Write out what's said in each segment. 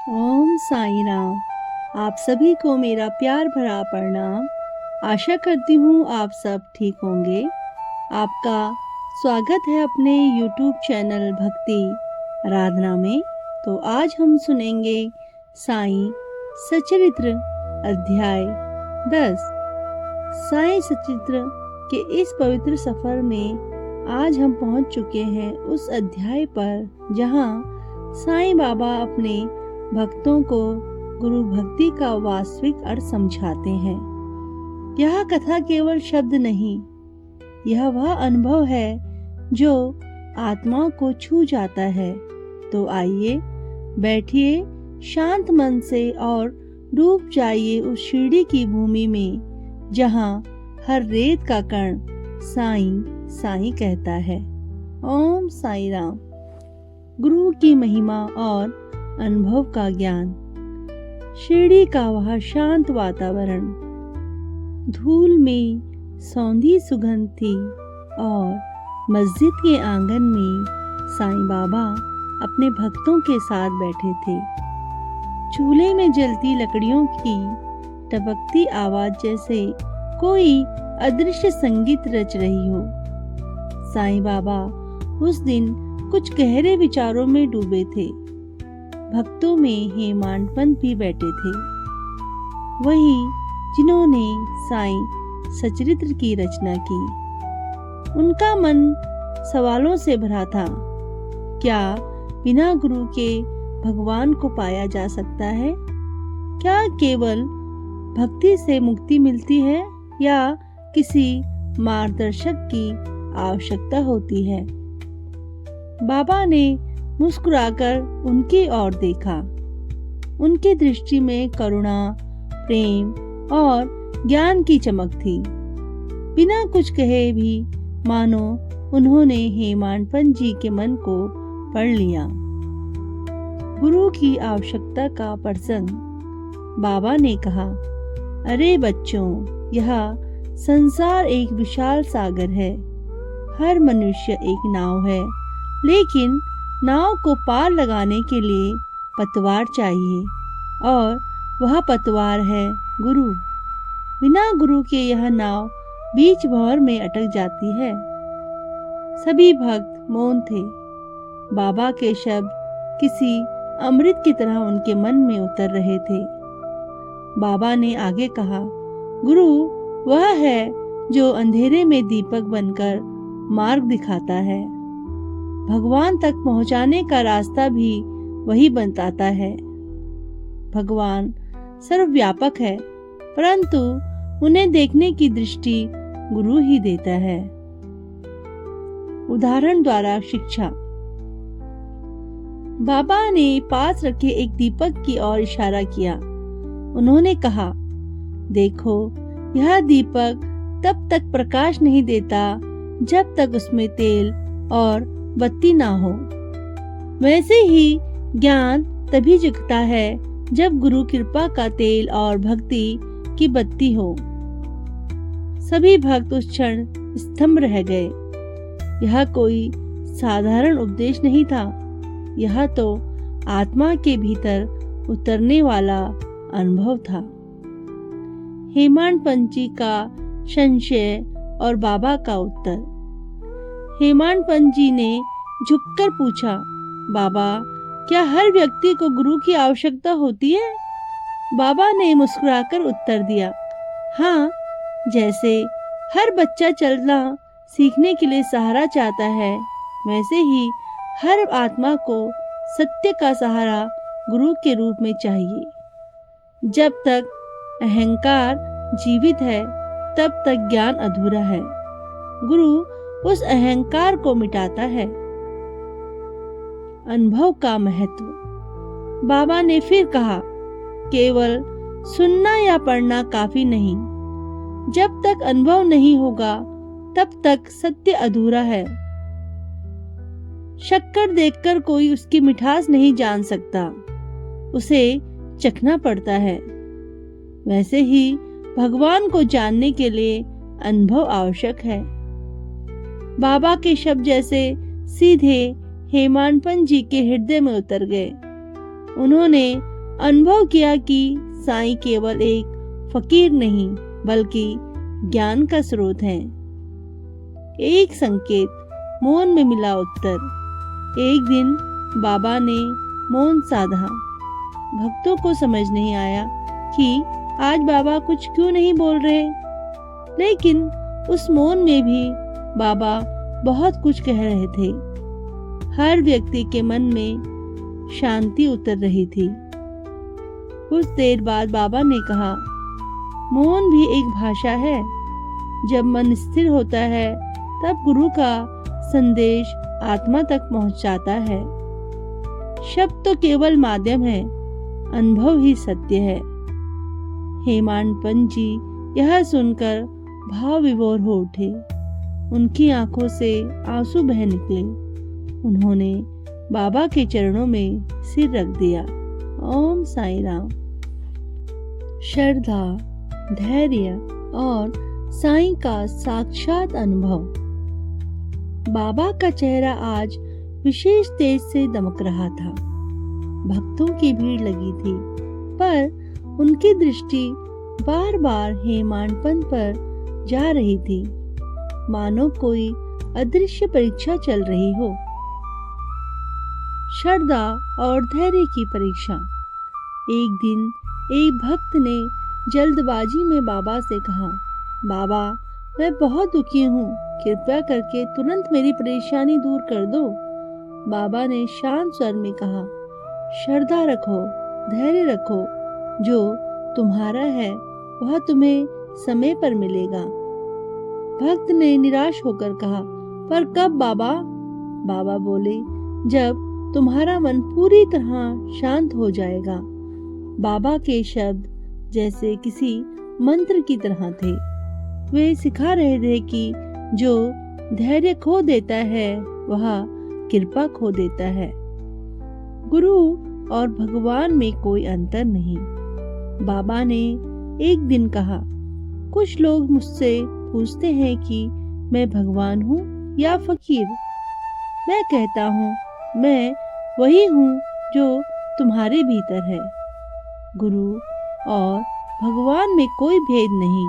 ओम साईं राम। आप सभी को मेरा प्यार भरा प्रणाम। आशा करती हूँ आप सब ठीक होंगे। आपका स्वागत है अपने YouTube चैनल भक्ति आराधना में। तो आज हम सुनेंगे साईं सचरित्र अध्याय 10। साईं सचरित्र के इस पवित्र सफर में आज हम पहुंच चुके हैं उस अध्याय पर जहां साईं बाबा अपने भक्तों को गुरु भक्ति का वास्तविक अर्थ समझाते हैं। यह कथा केवल शब्द नहीं, यह वह अनुभव है जो आत्मा को छू जाता है। तो आइए बैठिए शांत मन से और डूब जाइए उस शिरडी की भूमि में जहां हर रेत का कण साईं साईं कहता है। ओम साईं राम। गुरु की महिमा और अनुभव का ज्ञान। शिरडी का वह शांत वातावरण, धूल में सौंधी सुगंध थी और मस्जिद के आंगन में साईं बाबा अपने भक्तों के साथ बैठे थे। चूल्हे में जलती लकड़ियों की टपकती आवाज जैसे कोई अदृश्य संगीत रच रही हो। साईं बाबा उस दिन कुछ गहरे विचारों में डूबे थे। भक्तों में हेमांत पंत भी बैठे थे, वही जिन्होंने साईं सचरित्र की रचना की। उनका मन सवालों से भरा था। क्या बिना गुरु के भगवान को पाया जा सकता है? क्या केवल भक्ति से मुक्ति मिलती है या किसी मार्गदर्शक की आवश्यकता होती है? बाबा ने मुस्कुराकर उनकी ओर देखा। उनकी दृष्टि में करुणा, प्रेम और ज्ञान की चमक थी। बिना कुछ कहे भी मानो उन्होंने हेमांत पंत जी के मन को पढ़ लिया। गुरु की आवश्यकता का प्रसंग। बाबा ने कहा, अरे बच्चों, यह संसार एक विशाल सागर है। हर मनुष्य एक नाव है, लेकिन नाव को पार लगाने के लिए पतवार चाहिए और वह पतवार है गुरु। बिना गुरु के यह नाव बीच भंवर में अटक जाती है। सभी भक्त मौन थे। बाबा के शब्द किसी अमृत की तरह उनके मन में उतर रहे थे। बाबा ने आगे कहा, गुरु वह है जो अंधेरे में दीपक बनकर मार्ग दिखाता है। भगवान तक पहुंचाने का रास्ता भी वही बताता है। भगवान सर्वव्यापक है, परंतु उन्हें देखने की दृष्टि गुरु ही देता है। उदाहरण द्वारा शिक्षा। बाबा ने पास रखे एक दीपक की ओर इशारा किया। उन्होंने कहा, देखो, यह दीपक तब तक प्रकाश नहीं देता जब तक उसमें तेल और बत्ती ना हो। वैसे ही ज्ञान तभी जगता है जब गुरु कृपा का तेल और भक्ति की बत्ती हो। सभी भक्त उस क्षण स्तंभ रह गए। यह कोई साधारण उपदेश नहीं था, यह तो आत्मा के भीतर उतरने वाला अनुभव था। हेमांत पंत जी का संशय और बाबा का उत्तर। हेमांत पंत जी ने झुककर पूछा, बाबा, क्या हर व्यक्ति को गुरु की आवश्यकता होती है? बाबा ने मुस्कुराकर उत्तर दिया, हाँ, जैसे हर बच्चा चलना सीखने के लिए सहारा चाहता है, वैसे ही हर आत्मा को सत्य का सहारा गुरु के रूप में चाहिए। जब तक अहंकार जीवित है, तब तक ज्ञान अधूरा है। गुरु उस अहंकार को मिटाता है। अनुभव का महत्व। बाबा ने फिर कहा, केवल सुनना या पढ़ना काफी नहीं। जब तक अनुभव नहीं होगा, तब तक सत्य अधूरा है। शक्कर देखकर कोई उसकी मिठास नहीं जान सकता, उसे चखना पड़ता है। वैसे ही भगवान को जानने के लिए अनुभव आवश्यक है। बाबा के शब्द जैसे सीधे हेमांत पंत जी के हृदय में उतर गए। उन्होंने अनुभव किया कि साईं केवल एक फकीर नहीं बल्कि ज्ञान का स्रोत है। एक संकेत, मौन में मिला उत्तर। एक दिन बाबा ने मौन साधा। भक्तों को समझ नहीं आया कि आज बाबा कुछ क्यों नहीं बोल रहे, लेकिन उस मौन में भी बाबा बहुत कुछ कह रहे थे। हर व्यक्ति के मन में शांति उतर रही थी। कुछ देर बाद बाबा ने कहा, मौन भी एक भाषा है। जब मन स्थिर होता है तब गुरु का संदेश आत्मा तक पहुंच जाता है। शब्द तो केवल माध्यम है, अनुभव ही सत्य है। हेमाडपंत जी यह सुनकर भाव विभोर हो उठे। उनकी आंखों से आंसू बह निकले। उन्होंने बाबा के चरणों में सिर रख दिया। ओम साईं राम। श्रद्धा, धैर्य और साईं का साक्षात अनुभव। बाबा का चेहरा आज विशेष तेज से दमक रहा था। भक्तों की भीड़ लगी थी, पर उनकी दृष्टि बार बार हेमाडपंत पर जा रही थी, मानो कोई अदृश्य परीक्षा चल रही हो। श्रद्धा और धैर्य की परीक्षा। एक दिन एक भक्त ने जल्दबाजी में बाबा से कहा, बाबा मैं बहुत दुखी हूँ, कृपया करके तुरंत मेरी परेशानी दूर कर दो। बाबा ने शांत स्वर में कहा, श्रद्धा रखो, धैर्य रखो, जो तुम्हारा है वह तुम्हें समय पर मिलेगा। भक्त ने निराश होकर कहा, पर कब बाबा? बाबा बोले, जब तुम्हारा मन पूरी तरह शांत हो जाएगा। बाबा के शब्द जैसे किसी मंत्र की तरह थे। वे सिखा रहे थे कि जो धैर्य खो देता है वह कृपा खो देता है। गुरु और भगवान में कोई अंतर नहीं। बाबा ने एक दिन कहा, कुछ लोग मुझसे पूछते हैं कि मैं भगवान हूँ या फकीर। मैं कहता हूँ मैं वही हूँ जो तुम्हारे भीतर है। गुरु और भगवान में कोई भेद नहीं।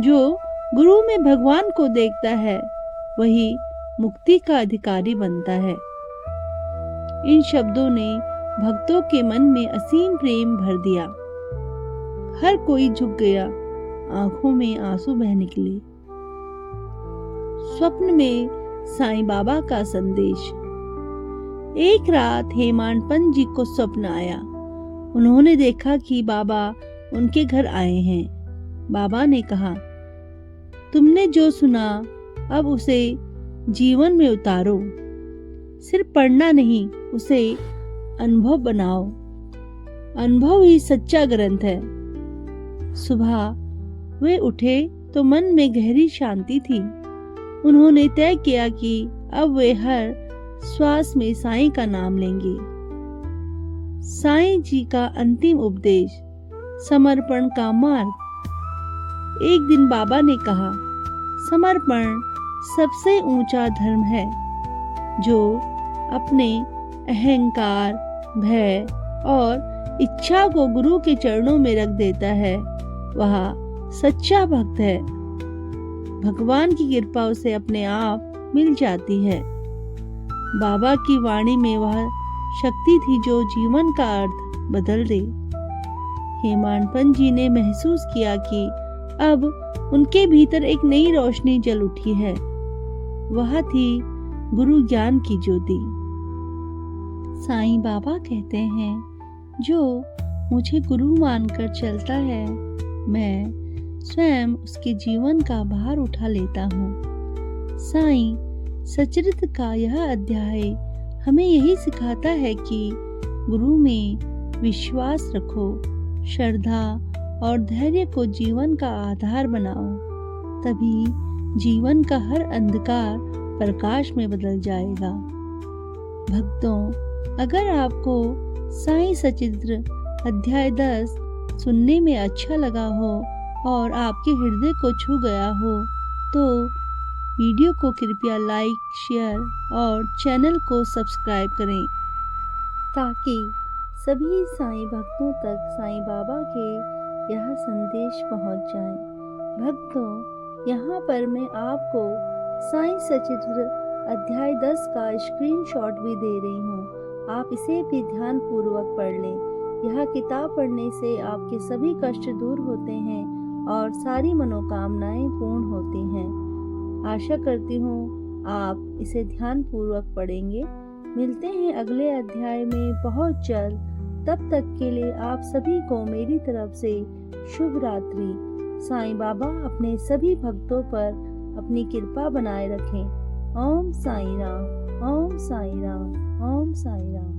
जो गुरु में भगवान को देखता है वही मुक्ति का अधिकारी बनता है। इन शब्दों ने भक्तों के मन में असीम प्रेम भर दिया। हर कोई झुक गया, आंखों में आंसू बह निकले। स्वप्न में साईं बाबा का संदेश। एक रात हेमाडपंत जी को स्वप्न आया। उन्होंने देखा कि बाबा उनके घर आए हैं। बाबा ने कहा, तुमने जो सुना अब उसे जीवन में उतारो। सिर्फ पढ़ना नहीं, उसे अनुभव बनाओ। अनुभव ही सच्चा ग्रंथ है। सुबह वे उठे तो मन में गहरी शांति थी। उन्होंने तय किया कि अब वे हर श्वास में साईं का नाम लेंगे। साईं जी का अंतिम उपदेश, समर्पण का मार्ग। एक दिन बाबा ने कहा, समर्पण सबसे ऊंचा धर्म है। जो अपने अहंकार, भय और इच्छा को गुरु के चरणों में रख देता है वह सच्चा भक्त है। भगवान की कृपा उसे अपने आप मिल जाती है। बाबा की वाणी में वह शक्ति थी जो जीवन का अर्थ बदल दे। हेमाडपंत जी ने महसूस किया कि अब उनके भीतर एक नई रोशनी जल उठी है। वह थी गुरु ज्ञान की ज्योति। साईं बाबा कहते हैं, जो मुझे गुरु मानकर चलता है मैं स्वयं उसके जीवन का भार उठा लेता हूँ। साईं सचरित्र का यह अध्याय हमें यही सिखाता है कि गुरु में विश्वास रखो, श्रद्धा और धैर्य को जीवन का आधार बनाओ। तभी जीवन का हर अंधकार प्रकाश में बदल जाएगा। भक्तों, अगर आपको साईं सचरित्र अध्याय 10 सुनने में अच्छा लगा हो और आपके हृदय को छू गया हो तो वीडियो को कृपया लाइक, शेयर और चैनल को सब्सक्राइब करें ताकि सभी साईं भक्तों तक साईं बाबा के यह संदेश पहुंच जाए। भक्तों, यहाँ पर मैं आपको साईं सचित्र अध्याय 10 का स्क्रीनशॉट भी दे रही हूँ। आप इसे भी ध्यान पूर्वक पढ़ लें। यह किताब पढ़ने से आपके सभी कष्ट दूर होते हैं और सारी मनोकामनाएं पूर्ण होती हैं। आशा करती हूँ आप इसे ध्यान पूर्वक पढ़ेंगे। मिलते हैं अगले अध्याय में बहुत जल्द। तब तक के लिए आप सभी को मेरी तरफ से शुभ रात्रि। साईं बाबा अपने सभी भक्तों पर अपनी कृपा बनाए रखें। ओम साईं राम, ओम साईं राम, ओम साईं राम।